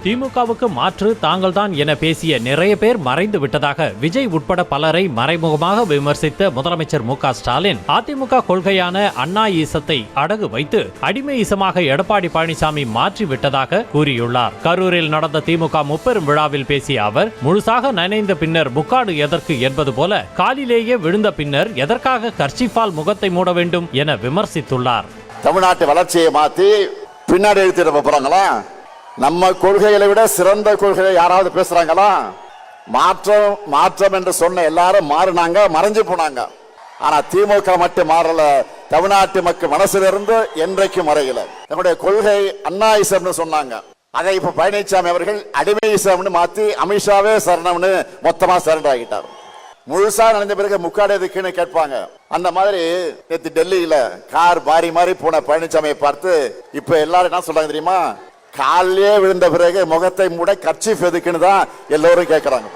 திமுகவுக்கு மாற்று தாங்கள்தான் என பேசிய நிறைய பேர் மறைந்து விட்டதாக விஜய் உட்பட பலரை மறைமுகமாக விமர்சித்த முதலமைச்சர் மு க ஸ்டாலின் அதிமுக கொள்கையான அண்ணா ஈசத்தை அடகு வைத்து அடிமை ஈசமாக எடப்பாடி பழனிசாமி மாற்றி விட்டதாக கூறியுள்ளார். கரூரில் நடந்த திமுக முப்பெரும் விழாவில் பேசிய அவர், முழுசாக நனைந்த பின்னர் முக்காடு எதற்கு என்பது போல காலிலேயே விழுந்த பின்னர் எதற்காக கர்ச்சிஃபால் முகத்தை மூட வேண்டும் என விமர்சித்துள்ளார். தமிழ்நாட்டு வளர்ச்சியை மாற்றி பின்னாடி எழுத்திட போறாங்களா? நம்ம கொள்கைகளை விட சிறந்த கொள்கையை யாராவது பேசுறாங்களா? மாற்றம் மாற்றம் என்று சொன்ன எல்லாரும் மாறினாங்க, மறைஞ்சு போனாங்க. ஆனா திமுக மட்டும் மாறல. தமிழ்நாட்டு மக்கள் மனசிலிருந்து என்றைக்கும் மறையல. நம்முடைய கொள்கை அண்ணாயிசம்னு சொன்னாங்க. அதை இப்ப பழனிசாமி அவர்கள் அடிமையிசம்னு மாத்தி அமித்ஷாவே சரணம்னு மொத்தமா சரண்டர் ஆகிட்டார். முழுசா நடந்த பிறகு முக்காடு எதுக்குன்னு கேட்பாங்க. அந்த மாதிரி நேற்று டெல்லியில கார் பாரி மாறி போன பழனிசாமியை பார்த்து இப்ப எல்லாரும் என்ன சொல்றாங்க தெரியுமா? காலிலே விழுந்த பிறகு முகத்தை மூட கர்ச்சீஃப் எதுக்குன்னு தான் எல்லோரும் கேட்கறாங்க.